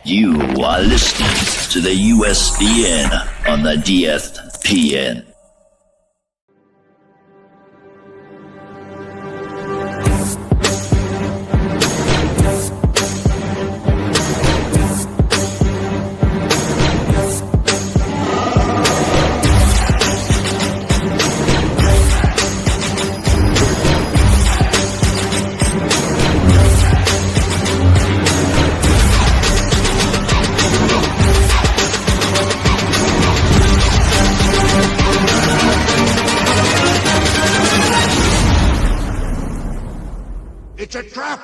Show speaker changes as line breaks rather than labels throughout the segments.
You are listening to the USDN on the DSPN.
It's a trap!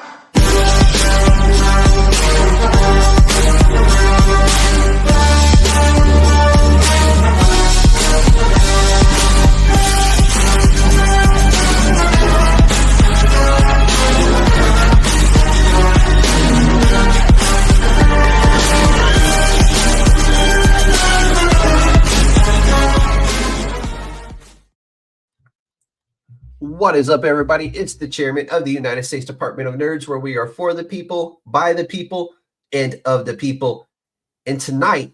What is up, everybody? It's the chairman of the United States Department of Nerds, where we are for the people, by the people, and of the people. And tonight,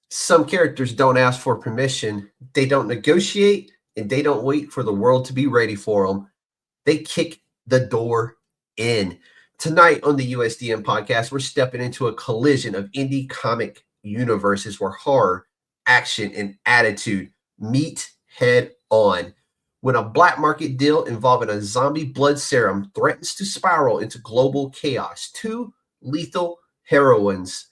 some characters don't ask for permission. They don't negotiate, and they don't wait for the world to be ready for them. They kick the door in. Tonight on the USDN podcast, we're stepping into a collision of indie comic universes where horror, action, and attitude meet head on. When a black market deal involving a zombie blood serum threatens to spiral into global chaos, two lethal heroines,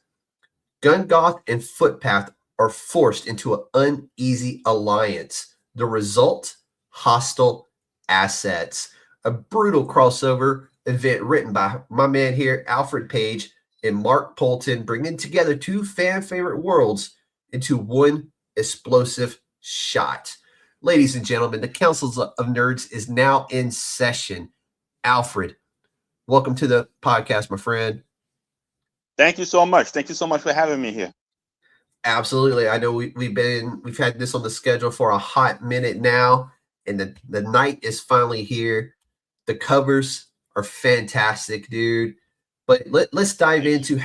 Gun Goth and Footpath, are forced into an uneasy alliance. The result? Hostile assets. A brutal crossover event written by my man here, Alfred Paige and Mark Poulton, bringing together two fan favorite worlds into one explosive shot. Ladies and gentlemen, the Councils of Nerds is now in session. Alfred, welcome to the podcast, my friend.
Thank you so much. Thank you so much for having me here.
Absolutely. I know we've had this on the schedule for a hot minute now, and the night is finally here. The covers are fantastic, dude. But let's dive into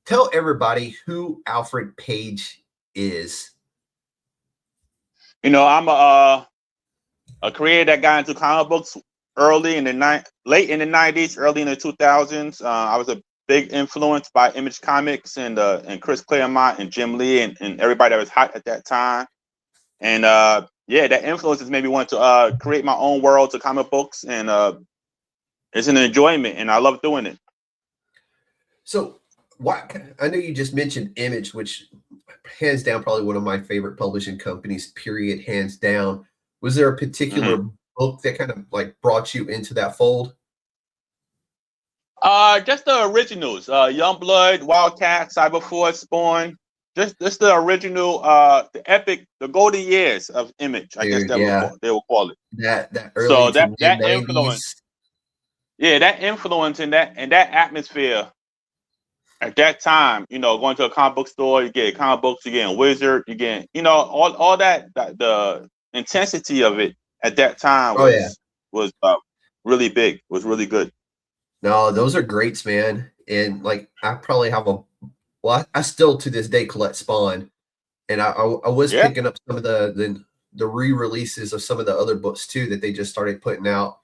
tell everybody who Alfred Paige is.
You know, I'm a creator that got into comic books late in the 90s, early in the 2000s. I was a big influence by Image Comics and Chris Claremont and Jim Lee and everybody that was hot at that time. And that influence has made me want to create my own world to comic books, and it's an enjoyment, and I love doing it.
So, I know you just mentioned Image, which hands down probably one of my favorite publishing companies, period, hands down. Was there a particular book that kind of like brought you into that fold?
Just the originals, Youngblood, Wildcat, Cyberforce, Spawn, just the original, the epic, the golden years of Image, I guess they will call it.
That early so that
influence, that influence and that atmosphere. At that time, you know, going to a comic book store, you get comic books, you get Wizard, you get, you know, all that the intensity of it at that time was really big, was really good.
No, those are greats, man. And like, I probably have I still to this day collect Spawn, and I was picking up some of the re-releases of some of the other books too that they just started putting out.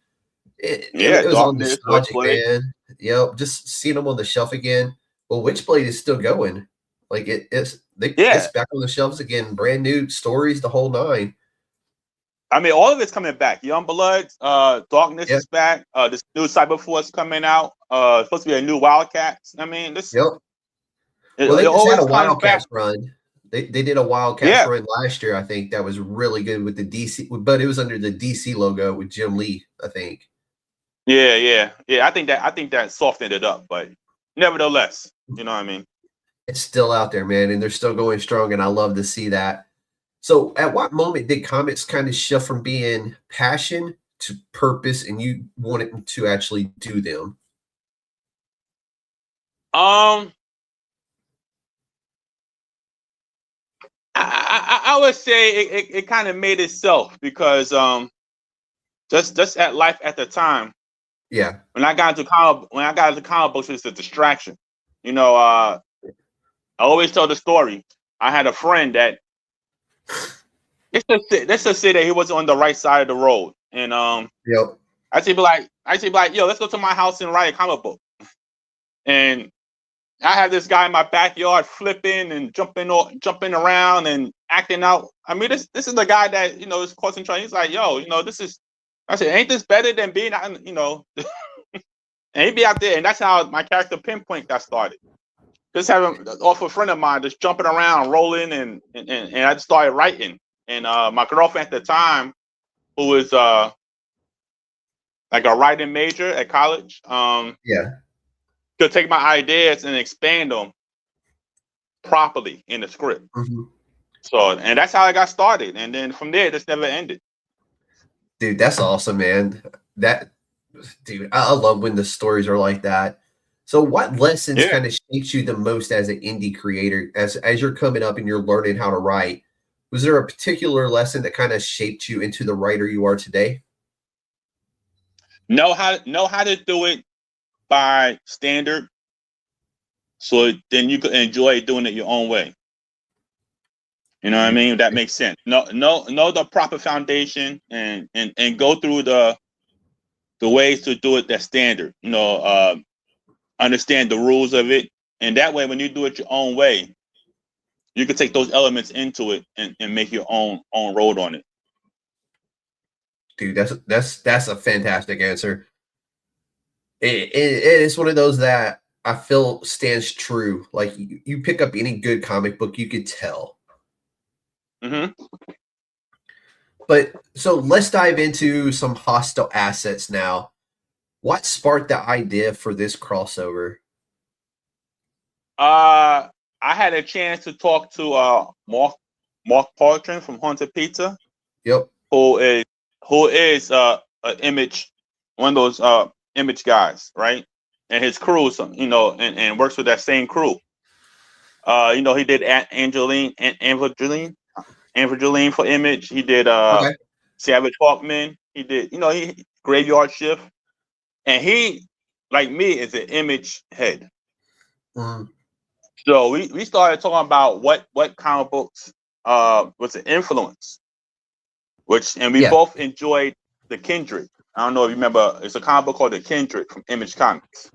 It was all nostalgic, man. Yep, just seeing them on the shelf again. Well, Witchblade is still going. Like it's back on the shelves again, brand new stories, the whole nine.
I mean, all of it's coming back. Youngblood, Darkness is back. This new Cyberforce coming out. Supposed to be a new Wildcats. I mean, this.
Yep. Well, they just had a Wildcats run. They did a Wildcats run last year. I think that was really good with the DC, but it was under the DC logo with Jim Lee, I think.
Yeah. I think that softened it up, but nevertheless, you know what I mean?
It's still out there, man, and they're still going strong, and I love to see that. So at what moment did comics kind of shift from being passion to purpose, and you wanted to actually do them?
I would say it kind of made itself because just at life at the time.
Yeah.
When I got into comic books, it was a distraction. You know, I always tell the story. I had a friend that let's just say that he was on the right side of the road, and
Yep.
I should be like, yo, let's go to my house and write a comic book. And I had this guy in my backyard flipping and jumping around and acting out. I mean, this is the guy that is concentrating. He's like, yo, this is. I said, ain't this better than being out? And he'd be out there, and that's how my character Pinpoint got started. Just having off a friend of mine, just jumping around, rolling, and I just started writing. And my girlfriend at the time, who was like a writing major at college,
Yeah.
could take my ideas and expand them properly in the script.
Mm-hmm.
So, and that's how I got started. And then from there, it just never ended.
Dude, that's awesome, man. Dude, I love when the stories are like that. So what lessons kind of shaped you the most as an indie creator, as you're coming up and you're learning how to write? Was there a particular lesson that kind of shaped you into the writer you are today?
Know how to do it by standard, so then you can enjoy doing it your own way. You know what I mean? That makes sense. Know the proper foundation and go through the ways to do it that standard. Understand the rules of it, and that way, when you do it your own way, you can take those elements into it and make your own road on it.
Dude, that's a fantastic answer. It is one of those that I feel stands true. Like you pick up any good comic book, you could tell.
Mm-hmm.
But so let's dive into some hostile assets now. What sparked the idea for this crossover?
I had a chance to talk to Mark Poulton from Haunted Pizza.
Yep.
Who is an image, one of those image guys, right? And his crew, and works with that same crew. He did Evangeline for Image. He did Savage Hawkman. He did, he Graveyard Shift. And he, like me, is an Image head.
Mm.
So we started talking about what comic books was an influence. And we both enjoyed The Kindred. I don't know if you remember, it's a comic book called The Kindred from Image Comics.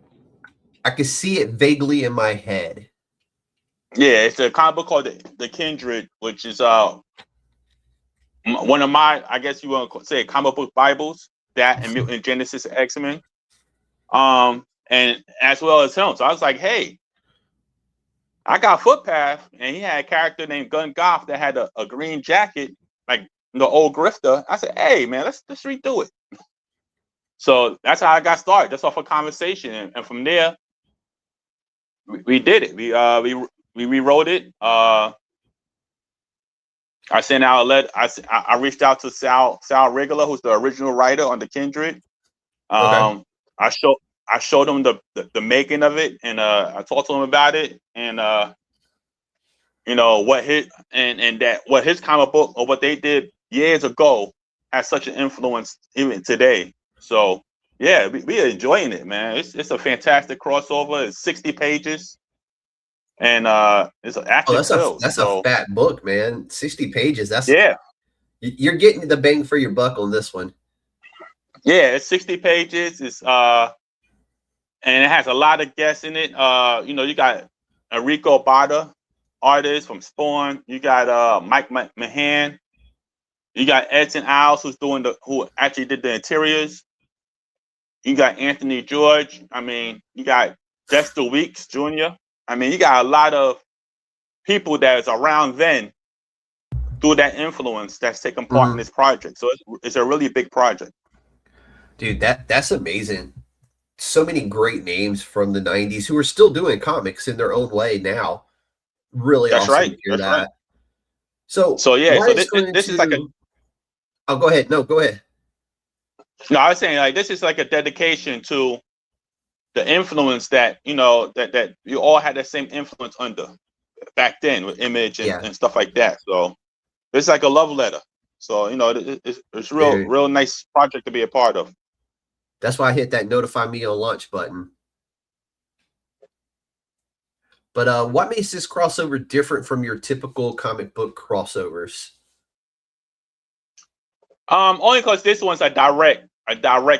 I can see it vaguely in my head.
Yeah, it's a comic book called The Kindred, which is one of my, I guess you want to say, comic book Bibles, that and Mutant Genesis X-Men. And as well as him. So I was like, hey, I got Footpath, and he had a character named Gun Goth that had a green jacket, like the old grifter. I said, hey man, let's redo it. So that's how I got started, just off a conversation, and from there we did it. We rewrote it. I sent out a letter. I reached out to Sal Rigler, who's the original writer on The Kindred. I showed him the making of it, and I talked to him about it, and what his comic book or what they did years ago has such an influence even today. So yeah, we are enjoying it, man. It's a fantastic crossover. It's 60 pages, and it's an action filled.
That's a fat book, man. 60 pages.
Yeah.
You're getting the bang for your buck on this one.
Yeah, it's 60 pages. It's and it has a lot of guests in it. You got Enrico Bada, artist from Spawn. You got Mike Mahan. You got Edson Alves, who actually did the interiors. You got Anthony George. I mean, you got Dexter Weeks Jr. I mean, you got a lot of people that is around then through that influence that's taking part in this project. So it's a really big project.
Dude, that's amazing. So many great names from the 90s who are still doing comics in their own way now. Really
That's
awesome
right.
to hear
That's
that.
right.
So
yeah, so
this is like a... Oh, go ahead. No, go ahead.
No, I was saying, like, this is like a dedication to the influence that, that you all had the same influence under back then with Image and stuff like that. So it's like a love letter. So, it's real nice project to be a part of.
That's why I hit that notify me on launch button. But what makes this crossover different from your typical comic book crossovers?
Only because this one's a direct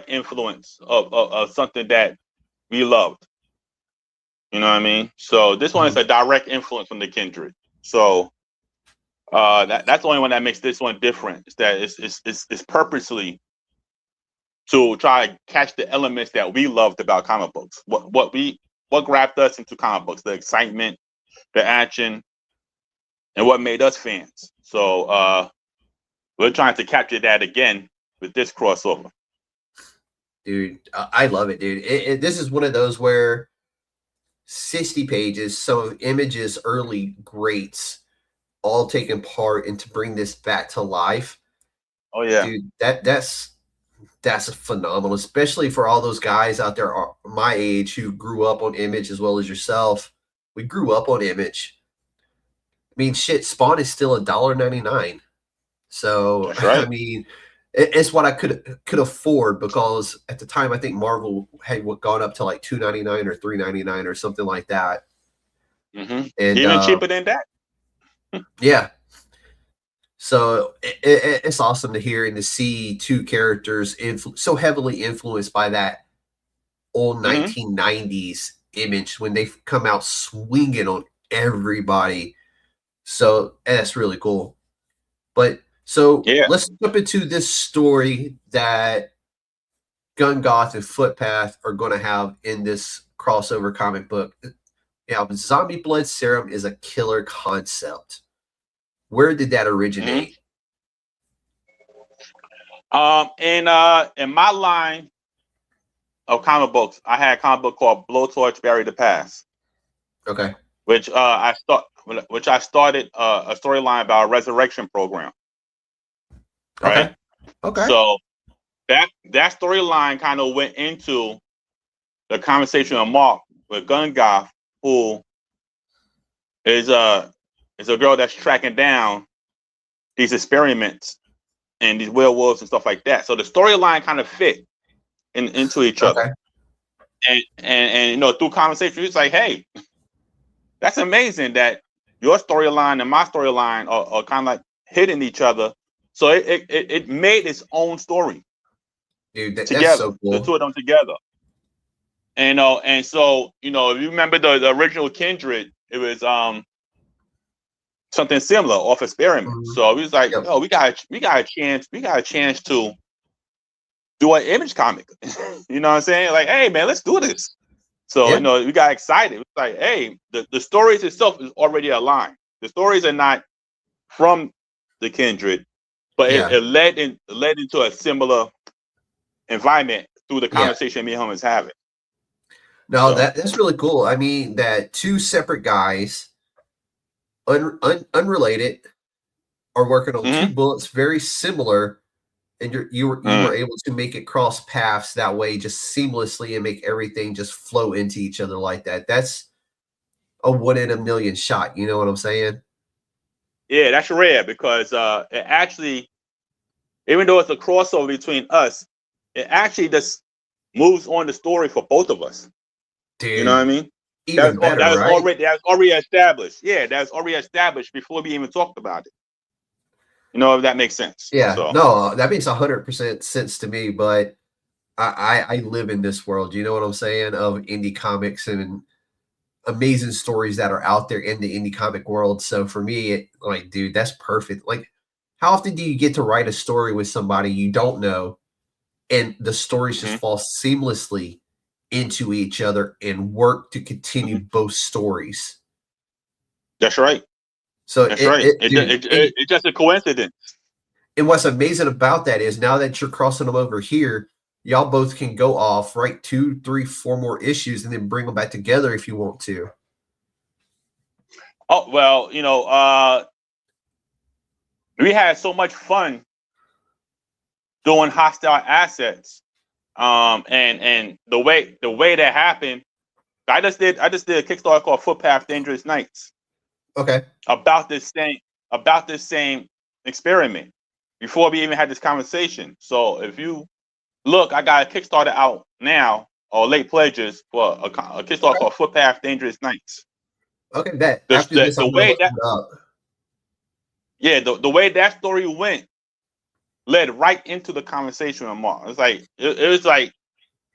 influence of something that we loved. You know what I mean? So this one is a direct influence from the Kindred. So that's the only one that makes this one different. Is that it's purposely to try to catch the elements that we loved about comic books. What grabbed us into comic books, the excitement, the action, and what made us fans. So we're trying to capture that again with this crossover.
Dude, I love it, dude. This is one of those where 60 pages, some of Image's early greats, all taking part and to bring this back to life.
Oh yeah,
dude, that's phenomenal, especially for all those guys out there my age who grew up on Image as well as yourself. We grew up on Image. I mean, shit, Spawn is still $1.99. So
that's right.
I mean, it's what I could afford, because at the time I think Marvel had gone up to like $2.99 or $3.99 or something like that.
Mm-hmm.
And
even cheaper than that.
Yeah. So it's awesome to hear and to see two characters so heavily influenced by that old 1990s Image when they come out swinging on everybody. So that's really cool. But so let's jump into this story that Gun Goth and Footpath are going to have in this crossover comic book. Yeah, zombie blood serum is a killer concept. Where did that originate?
In my line of comic books, I had a comic book called Blowtorch Bury the Past.
Okay.
Which I started a storyline about a resurrection program. Right.
Okay.
So that storyline kind of went into the conversation of Mark with Gun Goth, who is a girl that's tracking down these experiments and these werewolves and stuff like that. So the storyline kind of fit into each other. And you know, through conversation, it's like, hey, that's amazing that your storyline and my storyline are kind of like hitting each other. So it made its own story.
Dude, that's
together,
so cool.
The two of them together. And so, you know, if you remember the original Kindred, it was something similar off experiment. So it was like, oh, we got a chance to do an Image comic. You know what I'm saying? Like, hey man, let's do this. So you know, we got excited. It's like, hey, the stories itself is already aligned. The stories are not from the Kindred, but it led into a similar environment through the conversation me and him is having.
No, so that's really cool. I mean, that two separate guys, unrelated, are working on two books very similar, and you were able to make it cross paths that way just seamlessly and make everything just flow into each other like that. That's a 1 in a million shot. You know what I'm saying?
Yeah, that's rare, because it actually, even though it's a crossover between us, it actually just moves on the story for both of us.
Dude,
you know what I mean?
Even better,
that was
right?
That's already established. Yeah, that's already established before we even talked about it. You know, if that makes sense.
Yeah,
so.
No, that makes 100% sense to me. But I live in this world. You know what I'm saying? Of indie comics and amazing stories that are out there in the indie comic world. So for me, like, dude, that's perfect. Like, how often do you get to write a story with somebody you don't know, and the stories just fall seamlessly into each other and work to continue both stories?
That's right.
So
that's right. It's just a coincidence.
And what's amazing about that is now that you're crossing them over here, y'all both can go off, write 2, 3, 4 more issues, and then bring them back together if you want to.
Oh, well, you know, we had so much fun doing Hostile Assets. And the way that happened, I just did a Kickstarter called Footpath Dangerous Nights.
Okay.
About this same experiment before we even had this conversation. So if you look, I got a Kickstarter out now, or late pledges for a Kickstarter called Footpath Dangerous Nights.
Okay, bet. After this,
The
I'm gonna
way
look
that
it up.
the way that story went led right into the conversation with Mark. It's like it was like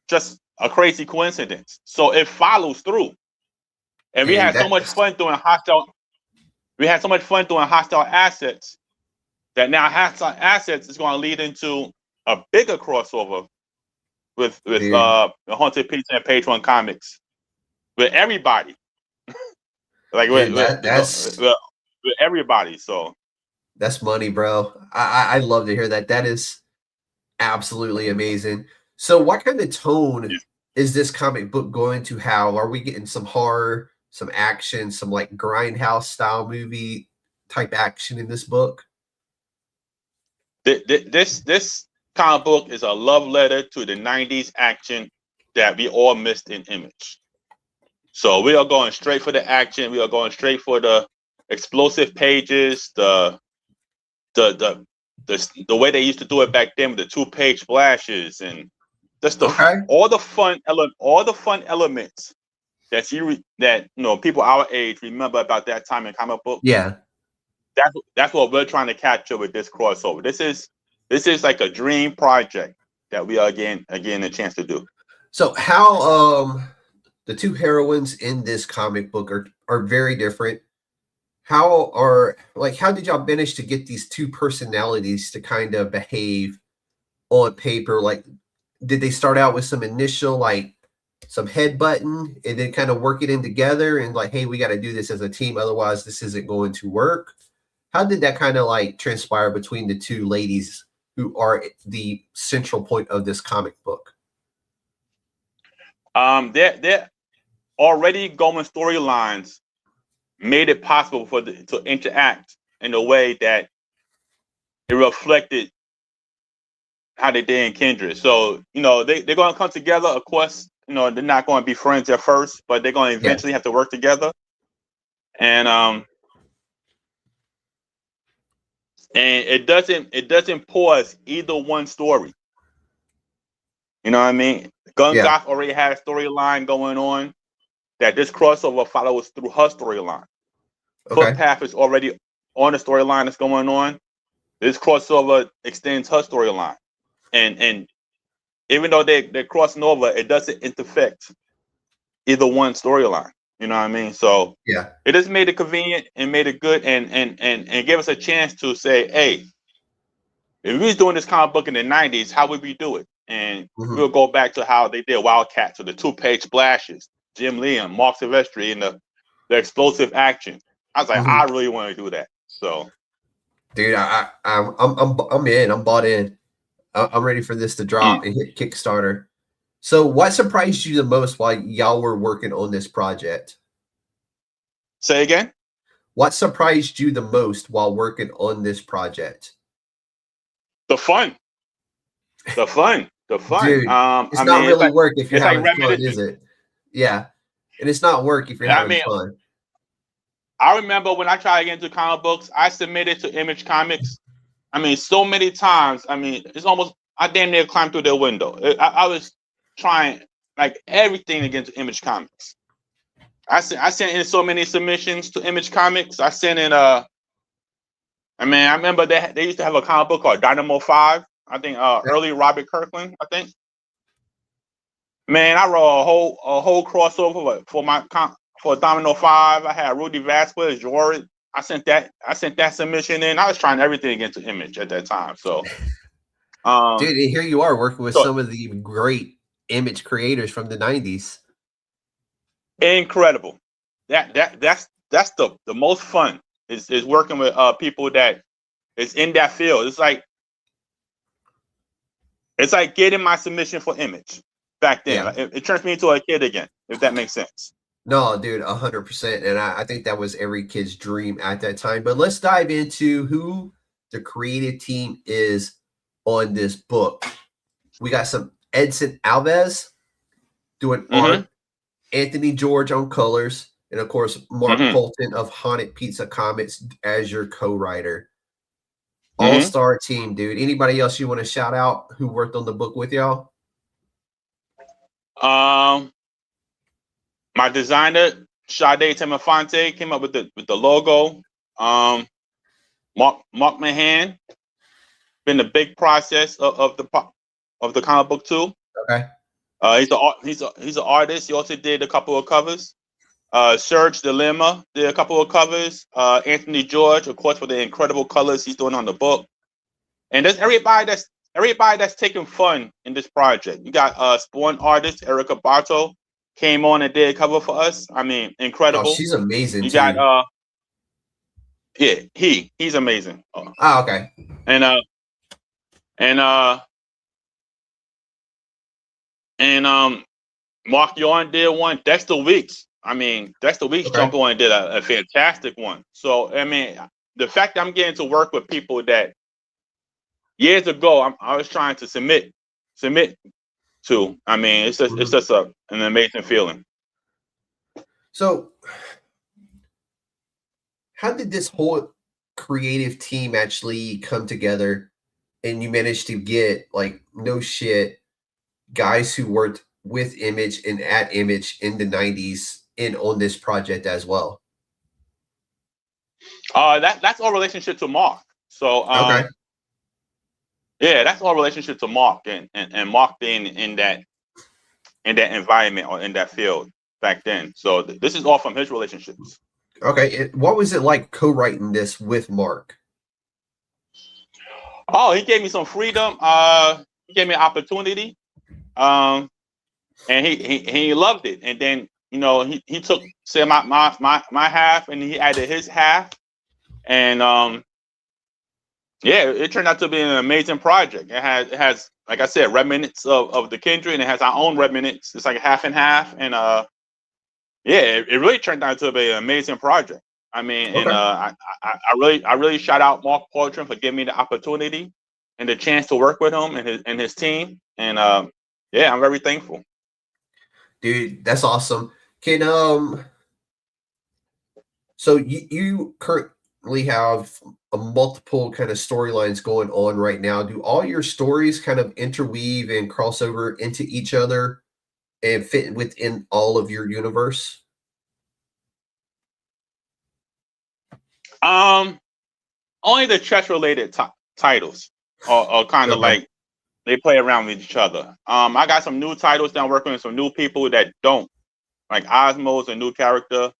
just a crazy coincidence. So it follows through. And we
Dude,
had so much
that's
fun doing hostile. We had so much fun doing hostile assets that now hostile assets is going to lead into a bigger crossover with
dude.
Haunted Pizza and Page One Comics with everybody, like
Dude,
with everybody. So
that's money, bro. I love to hear that. That is absolutely amazing. So, what kind of tone is this comic book going to have? Are we getting some horror, some action, some like grindhouse style movie type action in this book?
this comic book is a love letter to the '90s action that we all missed in Image. So we are going straight for the action. We are going straight for the explosive pages, the way they used to do it back then with the 2-page splashes, and just all the fun elements that people our age remember about that time in comic book.
Yeah.
That's what we're trying to capture with this crossover. This is like a dream project that we are again a chance to do.
So how the two heroines in this comic book are very different. How did y'all manage to get these two personalities to kind of behave on paper? Like, did they start out with some initial some headbutting and then kind of work it in together and like, hey, we got to do this as a team, otherwise this isn't going to work? How did that kind of transpire between the two ladies who are the central point of this comic book?
They're already going storylines made it possible to interact in a way that it reflected how they did in Kindred. So, they're going to come together. Of course, they're not going to be friends at first, but they're going to eventually have to work together. And it doesn't pause either one story. You know what I mean? Gun Goth already had a storyline going on that this crossover follows through her storyline. Footpath is already on the storyline that's going on. This crossover extends her storyline. And even though they're crossing over, it doesn't interfere either one storyline. You know what I mean? So it just made it convenient and made it good and gave us a chance to say, hey, if we was doing this comic book in the 90s, how would we do it? And we'll go back to how they did Wildcats, or the 2-page splashes, Jim Lee and Mark Silvestri, and the explosive action. I was like, I really want to do that. So,
dude, I'm in. I'm bought in. I'm ready for this to drop and hit Kickstarter. So, what surprised you the most while y'all were working on this project?
Say again?
What surprised you the most while working on this project?
The fun. Dude,
it's not really work if you're having fun, is it? Yeah. And it's not work if you're having fun.
I remember when I tried to get into comic books, I submitted to Image Comics. So many times. It's almost, I damn near climbed through their window. I was trying everything to get into Image Comics. I sent in so many submissions to Image Comics. I sent in I remember they used to have a comic book called Dynamo 5. I think early Robert Kirkland, I think. Man, I wrote a whole crossover for Domino 5. I had Rudy Vasquez, Jordan. I sent that submission in. I was trying everything against the Image at that time. So
dude, here you are working with some of the great Image creators from the 90s.
Incredible. That's the most fun is working with people that is in that field. It's like getting my submission for Image back then. It turns me into a kid again, if that makes sense.
No, dude, 100%. And I think that was every kid's dream at that time. But let's dive into who the creative team is on this book. We got some Edson Alves doing art, Anthony George on colors, and of course, Mark Poulton of Haunted Pizza Comics as your co-writer. All-star team, dude. Anybody else you want to shout out who worked on the book with y'all?
My designer, Sade Temafonte came up with the logo. Mark Mahan been the big process of the comic book too.
Okay.
He's an artist. He also did a couple of covers. Serge Dilemma did a couple of covers. Anthony George, of course, for the incredible colors he's doing on the book. And there's everybody that's taking fun in this project. You got Spawn artist Erica Barto came on and did a cover for us. I mean, incredible.
Oh, she's amazing.
You
too.
got yeah, he's amazing.
Oh, okay.
And Mark Yarn did one. Dexter Weeks. I mean, Dexter Weeks jumped on and did a fantastic one. So I mean, the fact that I'm getting to work with people that years ago I was trying to submit to. I mean, it's just an amazing feeling.
So, how did this whole creative team actually come together, and you managed to get, like, no shit, guys who worked with Image and at Image in the 90s in on this project as well?
That's our relationship to Mark. So yeah, that's our relationship to Mark and Mark being in that environment or in that field back then. So this is all from his relationships.
Okay, what was it like co-writing this with Mark?
Oh, he gave me some freedom. He gave me an opportunity, and he loved it. And then he took my half and he added his half, and yeah, it turned out to be an amazing project. It has like I said, remnants of the Kindred, and it has our own remnants. It's like half and half, and yeah, it really turned out to be an amazing project. I mean, and I really shout out Mark Poulton for giving me the opportunity and the chance to work with him and his team. And yeah, I'm very thankful.
Dude, that's awesome. Can so you currently have a multiple kind of storylines going on right now. Do all your stories kind of interweave and cross over into each other and fit within all of your universe?
Only the chess related titles are kind of like they play around with each other. I got some new titles that I'm working with some new people that don't. Like Osmo's a new character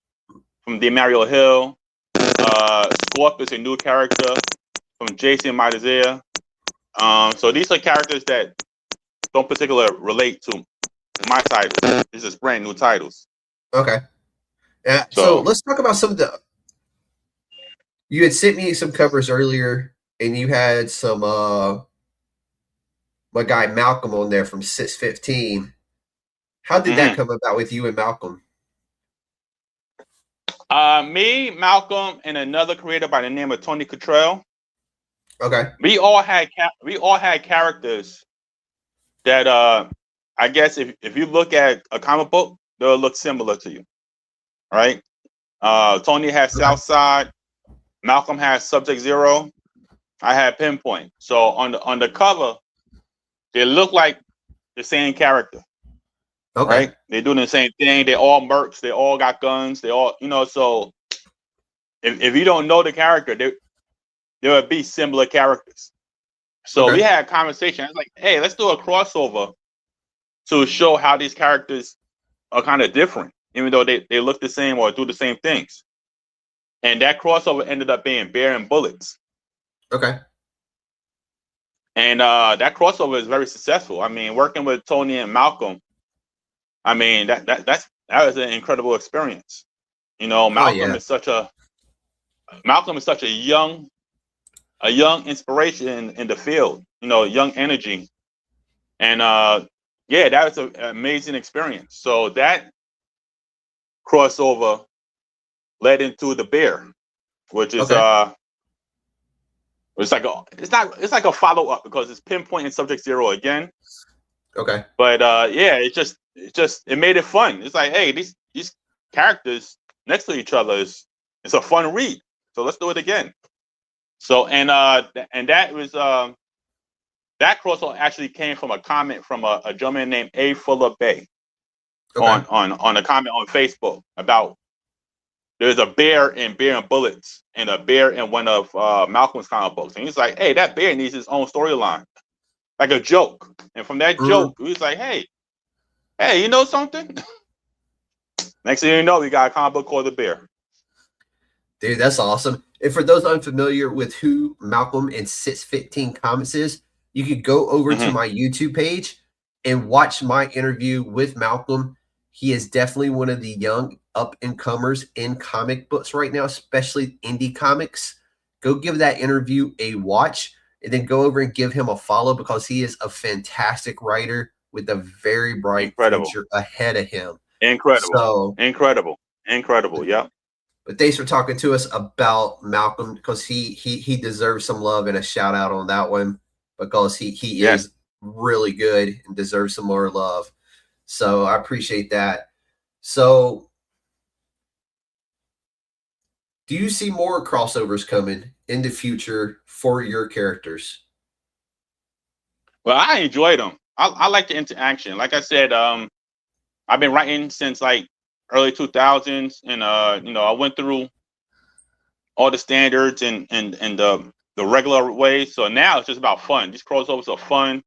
from DeMario Hill. Scorp is a new character from Jason Matazea. So these are characters that don't particularly relate to my titles. These are brand new titles.
Okay. So let's talk about some of the. You had sent me some covers earlier, and you had some my guy Malcolm on there from 615. How did that come about with you and Malcolm?
Me, Malcolm, and another creator by the name of Tony Cottrell.
Okay.
We all had characters that I guess if you look at a comic book, they'll look similar to you, right? Tony has Southside, Malcolm has Subject Zero, I had Pinpoint. So on the cover, they look like the same character. Okay. Right? They're doing the same thing. They all mercs. They all got guns. They all, so if you don't know the character, there would be similar characters. So we had a conversation. I was like, hey, let's do a crossover to show how these characters are kind of different, even though they look the same or do the same things. And that crossover ended up being Bear and Bullets. Okay. And that crossover is very successful. I mean, working with Tony and Malcolm, I mean, that was an incredible experience. Malcolm is such a young inspiration in the field. Young energy, and yeah, that was an amazing experience. So that crossover led into the Bear, which is it's like a follow up because it's Pinpoint and Subject Zero again. Okay. But yeah, it made it fun. It's like, hey, these characters next to each other it's a fun read. So let's do it again. So and that was that crossover actually came from a comment from a gentleman named A. Fuller Bay on a comment on Facebook about there's a bear in Bear and Bullets and a bear in one of Malcolm's comic books. And he's like, hey, that bear needs his own storyline, like a joke. And from that joke, he's like, hey, you know something? Next thing you know, we got a comic book called The Bear.
Dude, that's awesome. And for those unfamiliar with who Malcolm and 615 Comics is, you could go over to my YouTube page and watch my interview with Malcolm. He is definitely one of the young up-and-comers in comic books right now, especially indie comics. Go give that interview a watch and then go over and give him a follow because he is a fantastic writer with a very bright future ahead of him.
Incredible. Incredible. Yep.
But thanks for talking to us about Malcolm because he deserves some love and a shout out on that one because he is really good and deserves some more love. So I appreciate that. So do you see more crossovers coming in the future for your characters?
Well, I enjoy them. I like the interaction. Like I said, I've been writing since like early 2000s, and I went through all the standards and the regular ways. So now it's just about fun. These crossovers are fun.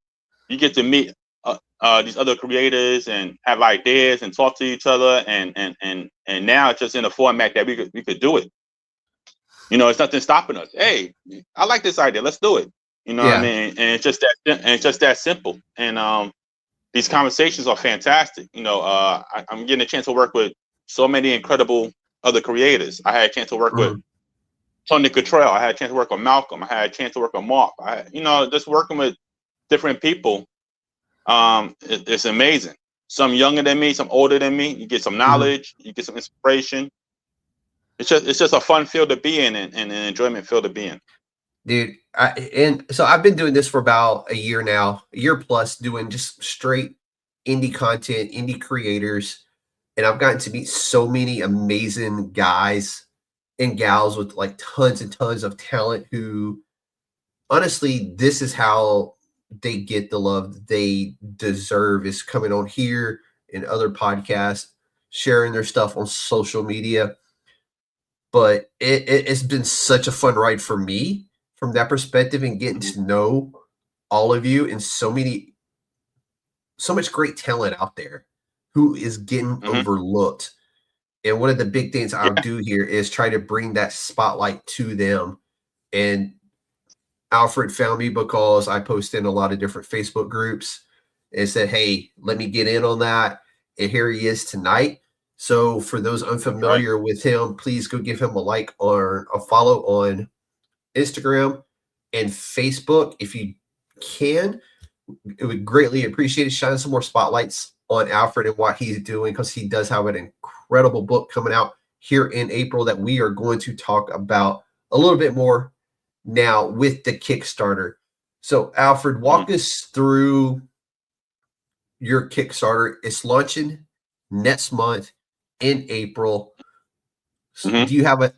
You get to meet these other creators and have ideas and talk to each other, and now it's just in a format that we could do it. It's nothing stopping us. Hey, I like this idea. Let's do it. You know what I mean? And it's just that simple. And these conversations are fantastic. I'm getting a chance to work with so many incredible other creators. I had a chance to work with Tony Cottrell. I had a chance to work with Malcolm. I had a chance to work with Mark. Just working with different people. It's amazing. Some younger than me, some older than me. You get some knowledge. You get some inspiration. It's just a fun field to be in and an enjoyment field to be in.
Dude, so I've been doing this for about a year plus, doing just straight indie content, indie creators, and I've gotten to meet so many amazing guys and gals with like tons and tons of talent who, honestly, this is how they get the love they deserve, is coming on here and other podcasts, sharing their stuff on social media. But it's been such a fun ride for me from that perspective and getting to know all of you and so much great talent out there who is getting overlooked. And one of the big things I'll do here is try to bring that spotlight to them. And Alfred found me because I post in a lot of different Facebook groups and said, hey, let me get in on that. And here he is tonight. So for those unfamiliar with him, please go give him a like or a follow on Instagram and Facebook if you can. It would greatly appreciate it. Shine some more spotlights on Alfred and what he's doing, because he does have an incredible book coming out here in April that we are going to talk about a little bit more now with the Kickstarter. So Alfred, walk us through your Kickstarter. It's next month in April. So do you have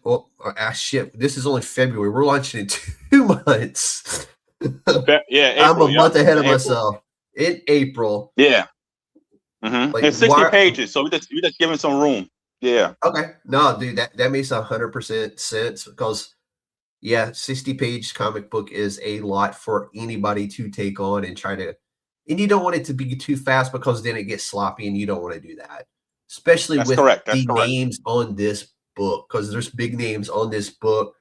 shit, this is only February. We're launching in 2 months.
April,
I'm a month ahead of myself. In April.
Yeah. Like, it's 60 pages, so we just giving some room. Yeah.
Okay. No, dude, that makes 100% sense, because 60-page comic book is a lot for anybody to take on and try to, and you don't want it to be too fast, because then it gets sloppy and you don't want to do that. Especially with the names on this book, because there's big names on this book.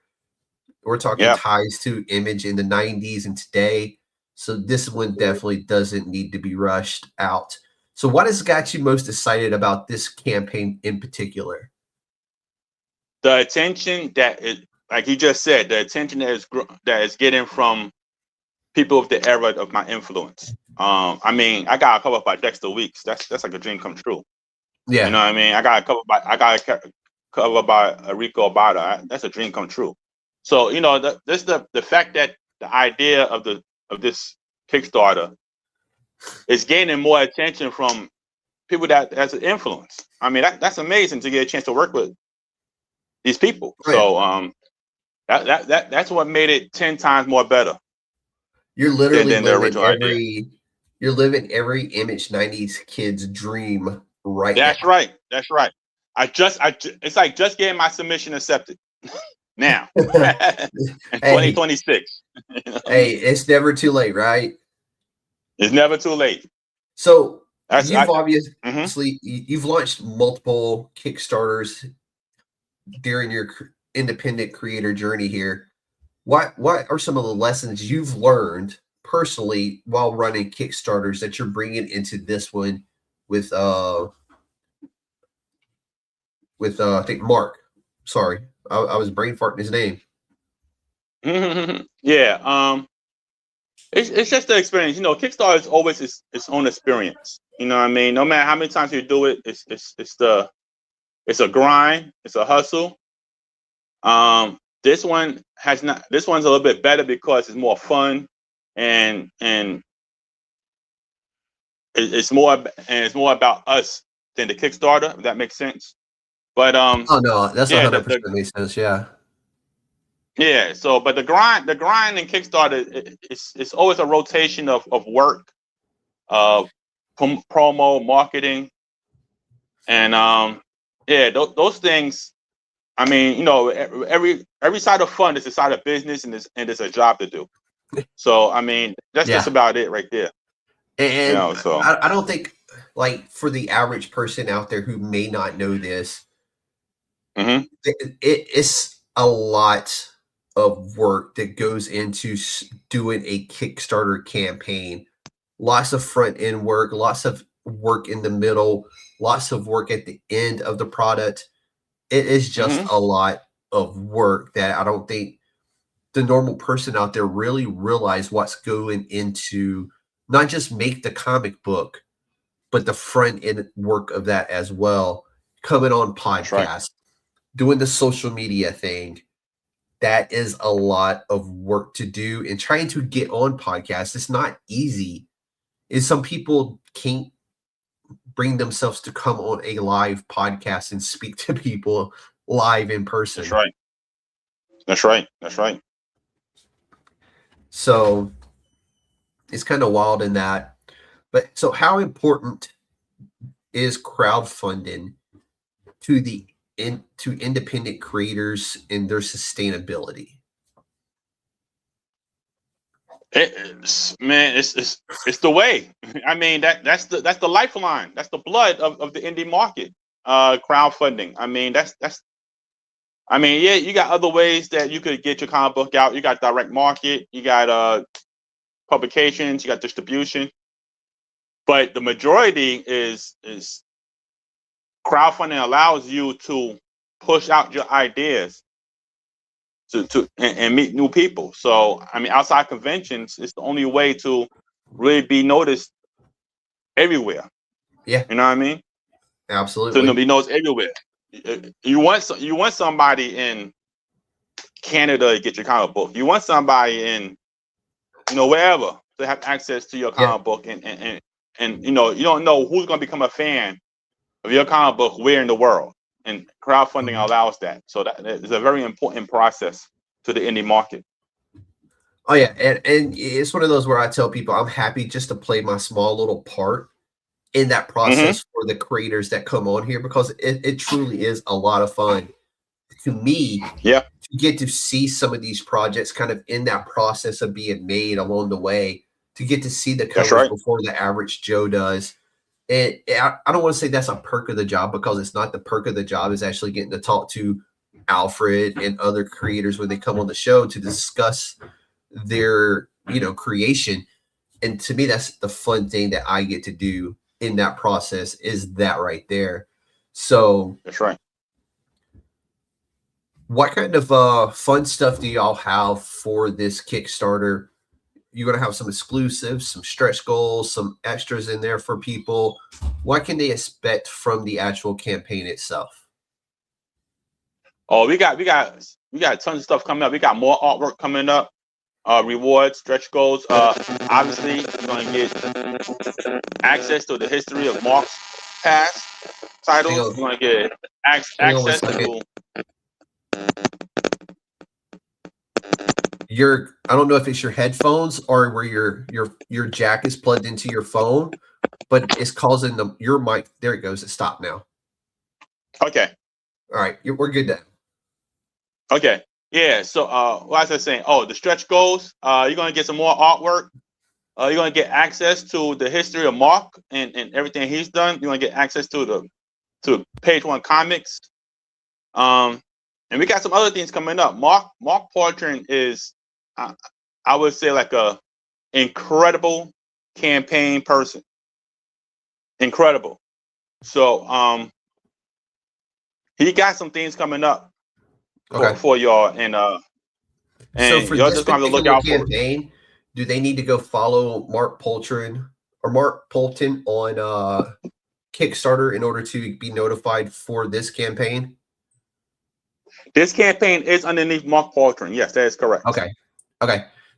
We're talking ties to Image in the 90s and today. So this one definitely doesn't need to be rushed out. So what has got you most excited about this campaign in particular?
The attention that is, like you just said, the attention that is getting from people of the era of my influence. I mean, I got a cover by Dexter Weeks. That's like a dream come true.
Yeah.
You know what I mean? I got a cover by Rico Abada. That's a dream come true. So, the fact that the idea of this Kickstarter is gaining more attention from people that has an influence. I mean, that's amazing to get a chance to work with these people. So that's what made it 10 times more better.
You're literally living every Image 90s kid's dream right now.
That's right. it's like just getting my submission accepted now in
Hey,
2026.
hey, it's never too late, right?
It's never too late.
So
That's
you've
mhm.
obviously you've launched multiple Kickstarters during your independent creator journey here. What are some of the lessons you've learned personally while running Kickstarters that you're bringing into this one with I think Mark? Sorry, I was brain farting his name.
Yeah. It's just the experience. You know, Kickstarter is always its own experience. You know what I mean? No matter how many times you do it, it's a grind, it's a hustle. This one's a little bit better because it's more fun and it's more about us than the Kickstarter, if that makes sense. But
Oh no, that's
yeah,
100% makes sense. Yeah.
yeah. So, but the grind in Kickstarter, it's always a rotation of work, promo, marketing, and yeah, those things. I mean, you know, every side of fun is a side of business, and it's a job to do. So, I mean, that's just about it right there.
And
You know, so
I don't think, like, for the average person out there who may not know this, it's a lot of work that goes into doing a Kickstarter campaign. Lots of front end work, lots of work in the middle, lots of work at the end of the product. It is just a lot of work that I don't think the normal person out there really realize what's going into not just make the comic book, but the front end work of that as well. Coming on podcasts, doing the social media thing. That is a lot of work to do, and trying to get on podcasts. It's not easy. And some people can't bring themselves to come on a live podcast and speak to people live in person.
That's right.
So it's kind of wild in that. But so how important is crowdfunding to independent creators and their sustainability?
It's the way. I mean, that's the lifeline. That's the blood of the indie market. Crowdfunding. I mean, I mean, yeah, you got other ways that you could get your comic book out. You got direct market, you got publications, you got distribution. But the majority is crowdfunding allows you to push out your ideas and meet new people. So, I mean, outside conventions is the only way to really be noticed everywhere.
Yeah.
You know what I mean?
Absolutely.
To be noticed everywhere. You want somebody in Canada to get your comic book. You want somebody in, you know, wherever to have access to your comic book, and you know, you don't know who's going to become a fan of your comic book where in the world, and crowdfunding allows that. So that is a very important process to the indie market.
Oh yeah, and it's one of those where I tell people I'm happy just to play my small little part in that process for the creators that come on here, because it truly is a lot of fun to me.
Yeah,
to get to see some of these projects kind of in that process of being made along the way, to get to see the covers before the average Joe does. And I don't want to say that's a perk of the job, because it's not. The perk of the job is actually getting to talk to Alfred and other creators when they come on the show to discuss their, you know, creation. And to me, that's the fun thing that I get to do in that process, is that right there. So
that's right.
What kind of fun stuff do y'all have for this Kickstarter? You're going to have some exclusives, some stretch goals, some extras in there for people. What can they expect from the actual campaign itself?
Oh, we got tons of stuff coming up. We got more artwork coming up. Rewards, stretch goals. Obviously, you're going to get access to the history of Mark's past titles. You're going to get access to.
I don't know if it's your headphones or where your jack is plugged into your phone, but it's causing your mic. There it goes. It stopped now.
Okay.
All right, we're good now.
Okay. Yeah. So, what was I saying? Oh, the stretch goals. You're gonna get some more artwork. You're gonna get access to the history of Mark and everything he's done. You're gonna get access to Page One Comics. And we got some other things coming up. Mark Poulton is, I would say, like a incredible campaign person. Incredible. So, he got some things coming up for y'all, and
so for
y'all
this
just gonna have to look
particular
out for it.
campaign, do they need to go follow Mark Poulton on Kickstarter in order to be notified for this campaign?
This campaign is underneath Mark Poulton. Yes, that is correct.
Okay.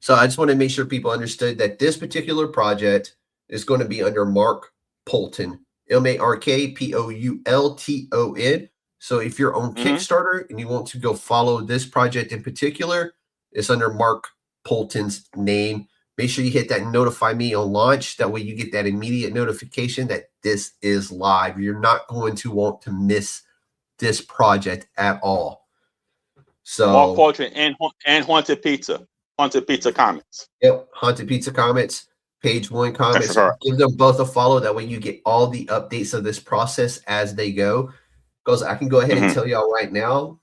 So I just want to make sure people understood that this particular project is going to be under Mark Poulton, MarkPoulton. So if you're on Kickstarter and you want to go follow this project in particular, it's under Mark Poulton's name. Make sure you hit that notify me on launch. That way you get that immediate notification that this is live. You're not going to want to miss this project at all. So
Mark Poulton and Haunted Pizza Comics.
Yep, Haunted Pizza Comics, Page One Comics. Give them both a follow. That way you get all the updates of this process as they go. Because I can go ahead and tell y'all right now,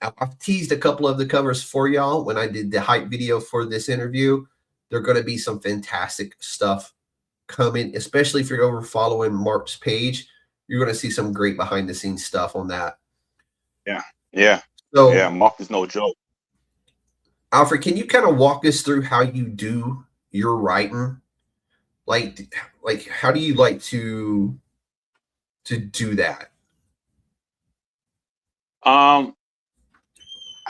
I've teased a couple of the covers for y'all when I did the hype video for this interview. There are going to be some fantastic stuff coming, especially if you're over following Mark's page. You're going to see some great behind the scenes stuff on that.
Yeah.
So,
yeah, Mark is no joke.
Alfred, can you kind of walk us through how you do your writing? Like how do you like to do that?
I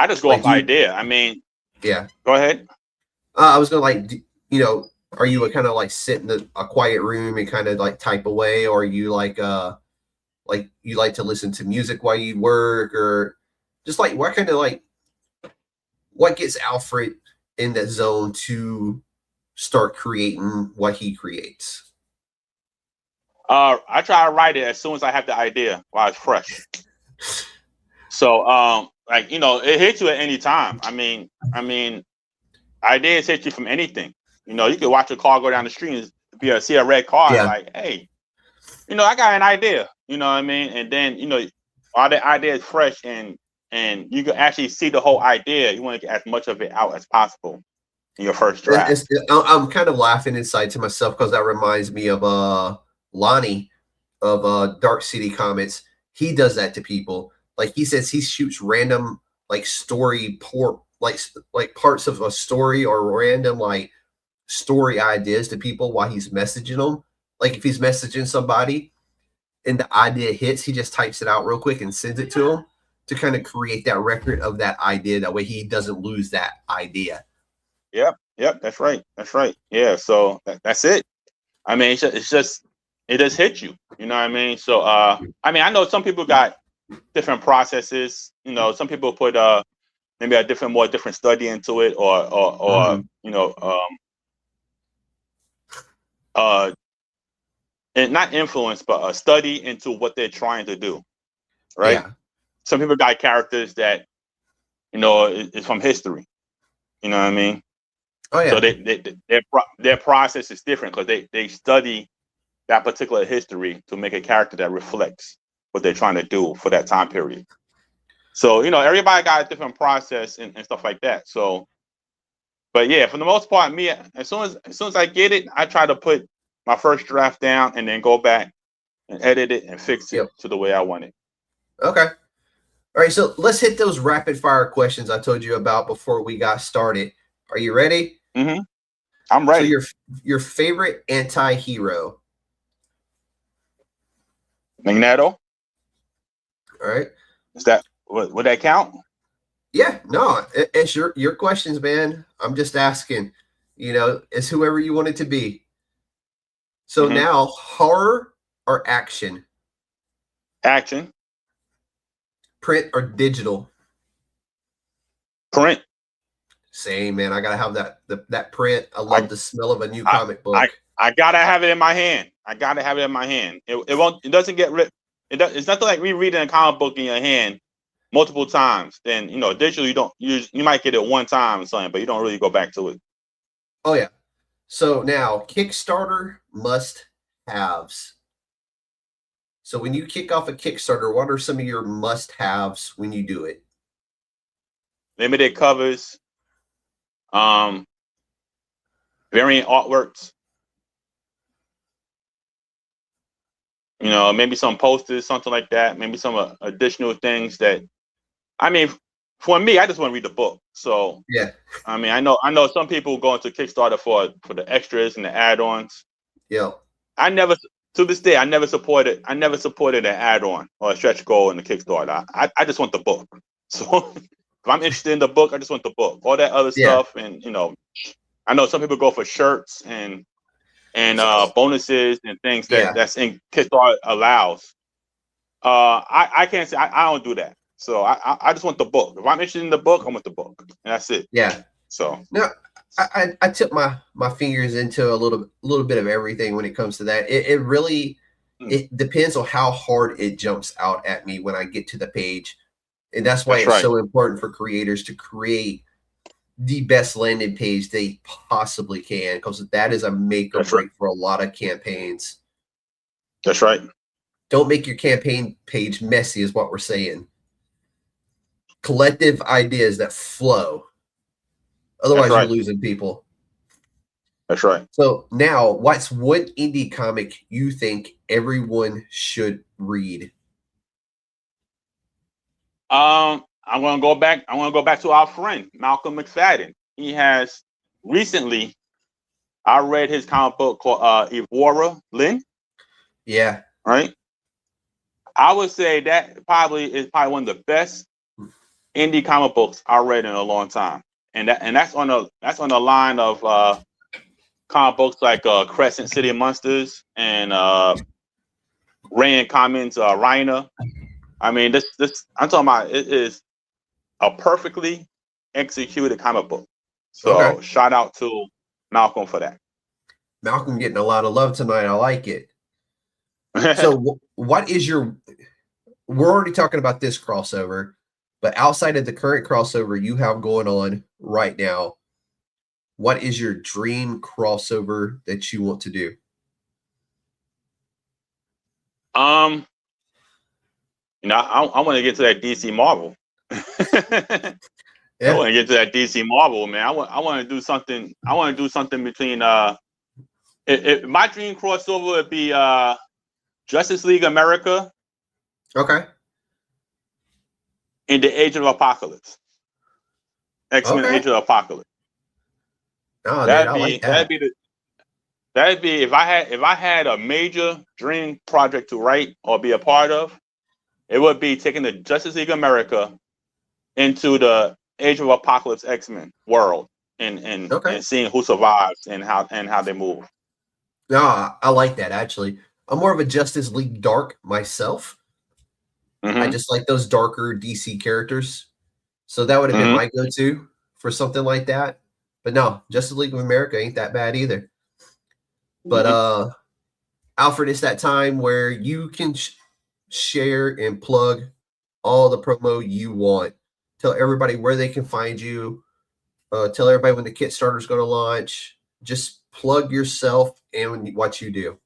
just go off idea. I mean,
yeah.
Go ahead.
I was gonna are you kind of like sit in a quiet room and kind of like type away, or are you like you like to listen to music while you work, or just like what gets Alfred in that zone to start creating what he creates?
I try to write it as soon as I have the idea while it's fresh. So, it hits you at any time. I mean, ideas hit you from anything. You could watch a car go down the street and see a red car, like, hey, I got an idea. You know what I mean? And then, all the idea is fresh and you can actually see the whole idea. You want to get as much of it out as possible in your first draft.
I'm kind of laughing inside to myself because that reminds me of Lonnie of Dark City Comics. He does that to people. Like he says he shoots random story like parts of a story or random story ideas to people while he's messaging them. Like if he's messaging somebody and the idea hits, he just types it out real quick and sends it to them to kind of create that record of that idea. That way he doesn't lose that idea.
Yep. That's right. Yeah. So that's it. I mean, it just hits you. You know what I mean? So, I know some people got different processes. Some people put maybe a different study into it, or and not influence, but a study into what they're trying to do. Right. Yeah. Some people got characters that is from history. You know what I mean?
Oh yeah.
So their process is different because they study that particular history to make a character that reflects what they're trying to do for that time period. So, everybody got a different process and stuff like that. So, but yeah, for the most part, me, as soon as I get it, I try to put my first draft down and then go back and edit it and fix it to the way I want it.
Okay. All right. So let's hit those rapid fire questions I told you about before we got started. Are you ready?
Mm-hmm. I'm ready.
So your favorite anti-hero?
Magneto.
All right.
Would that count?
Yeah, no, it's your questions, man. I'm just asking, it's whoever you want it to be. So now, horror or action?
Action.
Print or digital?
Print.
Same, man. I gotta have that print. I love the smell of a new comic book.
I gotta have it in my hand. It doesn't get ripped. It's nothing like rereading a comic book in your hand multiple times. Then digital you might get it one time or something, but you don't really go back to it.
Oh yeah. So now Kickstarter must-haves. So when you kick off a Kickstarter, what are some of your must-haves when you do it?
Limited covers, variant artworks. Maybe some posters, something like that. Maybe some additional things that. I mean, for me, I just want to read the book. So
yeah.
I mean, I know some people go into Kickstarter for the extras and the add-ons.
Yeah.
To this day, I never supported an add-on or a stretch goal in the Kickstarter. I just want the book. So if I'm interested in the book, I just want the book. All that other stuff, and I know some people go for shirts and bonuses and things that's in Kickstarter allows. I can't say I don't do that. So I just want the book. If I'm interested in the book, I want the book, and that's it.
Yeah.
So
now I tip my fingers into a little bit of everything when it comes to that. It really it depends on how hard it jumps out at me when I get to the page, and that's why it's so important for creators to create the best landing page they possibly can, because that is a make or break for a lot of campaigns.
That's right.
Don't make your campaign page messy is what we're saying. Collective ideas that flow. Otherwise, you're losing people.
That's right.
So now, what's one indie comic you think everyone should read?
I'm gonna go back to our friend Malcolm McFadden. He has recently. I read his comic book called Evora Lynn. Yeah. Right. I would say that is probably one of the best indie comic books I read in a long time, and that's on the line of comic books like Crescent City Monsters and Ray and Common's Rhina. I mean, this I'm talking about. It is a perfectly executed comic book. So shout out to Malcolm for that.
Malcolm getting a lot of love tonight. I like it. So what is your? We're already talking about this crossover. But outside of the current crossover you have going on right now, what is your dream crossover that you want to do?
I want to get to that DC Marvel. I want to get to that DC Marvel, man. I want to do something. I want to do something between my dream crossover would be Justice League America.
Okay.
In the Age of Apocalypse. X-Men Age of Apocalypse.
Oh, that'd
be if I had a major dream project to write or be a part of, it would be taking the Justice League America into the Age of Apocalypse X-Men world and seeing who survives and how they move.
No, I like that actually. I'm more of a Justice League Dark myself. I just like those darker DC characters. So that would have been my go-to for something like that. But no, Justice League of America ain't that bad either. But Alfred, it's that time where you can share and plug all the promo you want. Tell everybody where they can find you. Tell everybody when the Kickstarter is going to launch. Just plug yourself and what you do.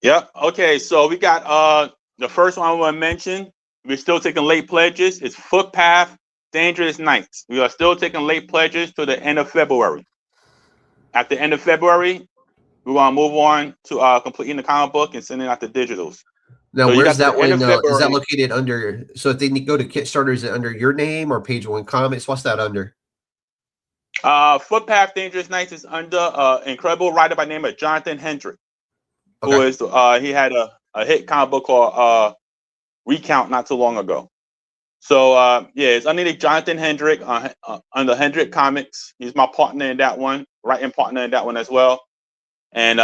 Yep. Okay. So we got the first one I want to mention. We're still taking late pledges. It's Footpath, Dangerous Nights. We are still taking late pledges to the end of February. At the end of February, we want to move on to completing the comic book and sending out the digitals.
Now, so where's that one? Is that located under? So if they go to Kickstarter, is it under your name or Page One Comics? What's that under?
Footpath, Dangerous Nights is under incredible writer by the name of Jonathan Hendrick, who is he had a hit comic book called Recount not too long ago. So it's underneath Jonathan Hendrick under Hendrick Comics. He's my partner in that one, writing partner in that one as well. And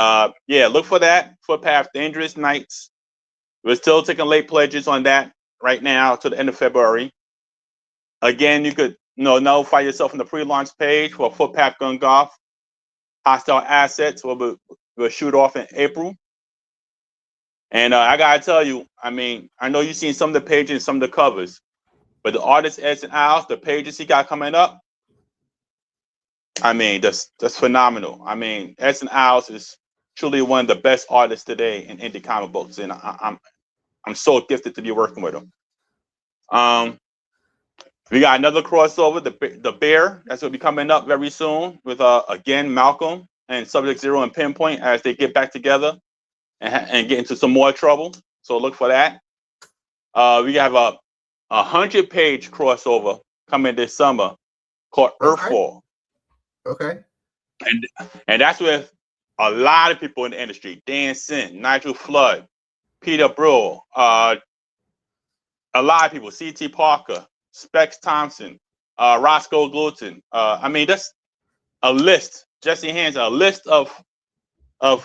look for that Footpath, Dangerous Nights. We're still taking late pledges on that right now to the end of February. Again, you could notify yourself on the pre-launch page for Footpath Gun Goth. Hostile Assets will shoot off in April. And I gotta tell you, I mean, I know you've seen some of the pages and some of the covers, but the artist Edson Alves, the pages he got coming up, I mean, that's phenomenal. I mean, Edson Alves is truly one of the best artists today in indie comic books, and I'm so gifted to be working with him. We got another crossover, the Bear, that's gonna be coming up very soon with again Malcolm and Subject Zero and Pinpoint as they get back together and get into some more trouble. So look for that. We have a 100-page crossover coming this summer called Earthfall.
Okay.
And that's with a lot of people in the industry: Dan Sin, Nigel Flood, Peter Brill, a lot of people, C.T. Parker, Specs Thompson, Roscoe Gluten. I mean, that's a list. Jesse Hands, a list of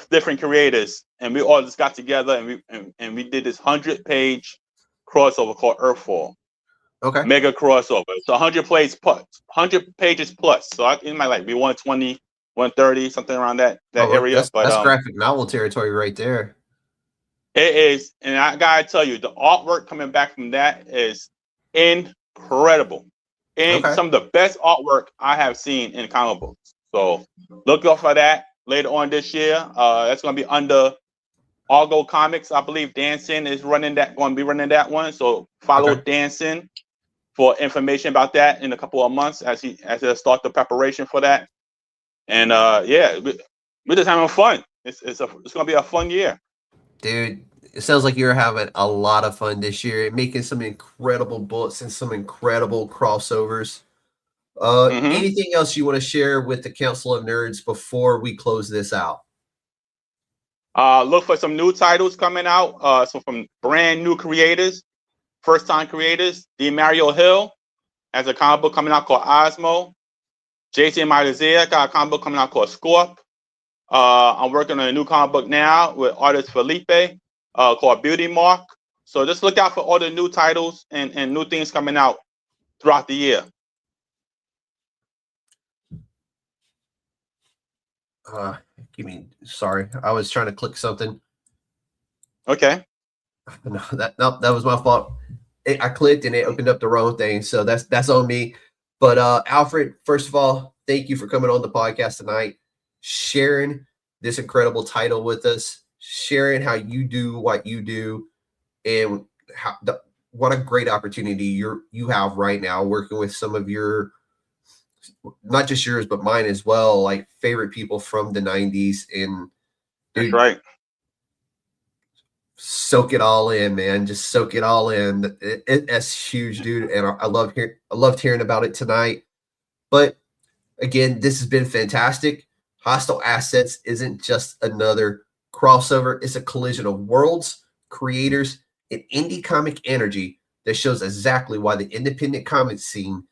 different creators, and we all just got together and we did this 100-page crossover called Earthfall.
Okay.
Mega crossover. It's 100 pages plus. So it might like be 120, 130, something around that area.
That's graphic novel territory right there.
It is, and I gotta tell you, the artwork coming back from that is incredible. And some of the best artwork I have seen in comic books. So look out for that later on this year. That's gonna be under Argo Comics. I believe Danson is going to be running that one. So follow Danson for information about that in a couple of months as he start the preparation for that. And yeah, we're just having fun. It's gonna be a fun year.
Dude, it sounds like you're having a lot of fun this year, making some incredible books and some incredible crossovers. Anything else you want to share with the Council of Nerds before we close this out?
Look for some new titles coming out. So from brand new creators, first-time creators, DeMario Hill has a comic book coming out called Osmo. Jason Matazea got a comic book coming out called Scorp. I'm working on a new comic book now with artist Felipe called Beauty Mark. So just look out for all the new titles and new things coming out throughout the year.
Sorry, I was trying to click something.
Okay.
No, that was my fault. I clicked and it opened up the wrong thing, so that's on me. But Alfred, first of all, thank you for coming on the podcast tonight, sharing this incredible title with us, sharing how you do what you do, and what a great opportunity you have right now working with some of your, not just yours but mine as well, like favorite people from the 90s. And dude,
that's right.
Soak it all in, man. Just soak it all in. That's huge, dude. And I loved hearing about it tonight. But again, this has been fantastic. Hostile Assets isn't just another crossover. It's a collision of worlds, creators, and indie comic energy that shows exactly why the independent comic scene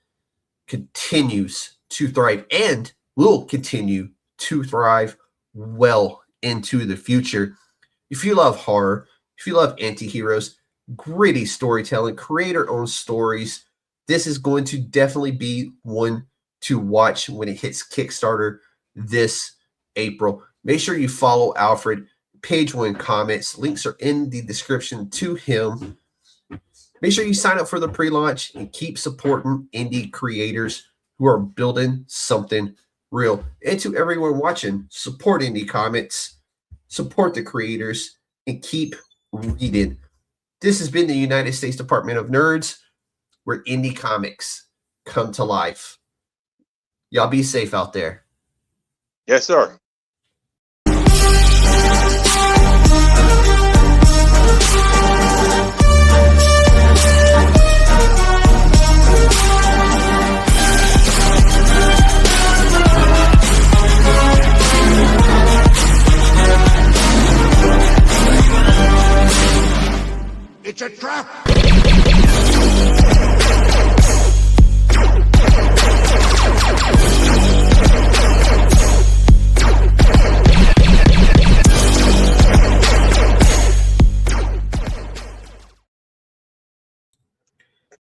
continues to thrive and will continue to thrive well into the future. If you love horror, if you love anti-heroes, gritty storytelling, creator-owned stories, this is going to definitely be one to watch when it hits Kickstarter this April. Make sure you follow Alfred, Page One Comics. Links are in the description to him. Make sure you sign up for the pre-launch and keep supporting indie creators who are building something real. And to everyone watching, support indie comics, support the creators, and keep reading. This has been the United States Department of Nerds, where indie comics come to life. Y'all be safe out there.
Yes, sir.
It's a trap!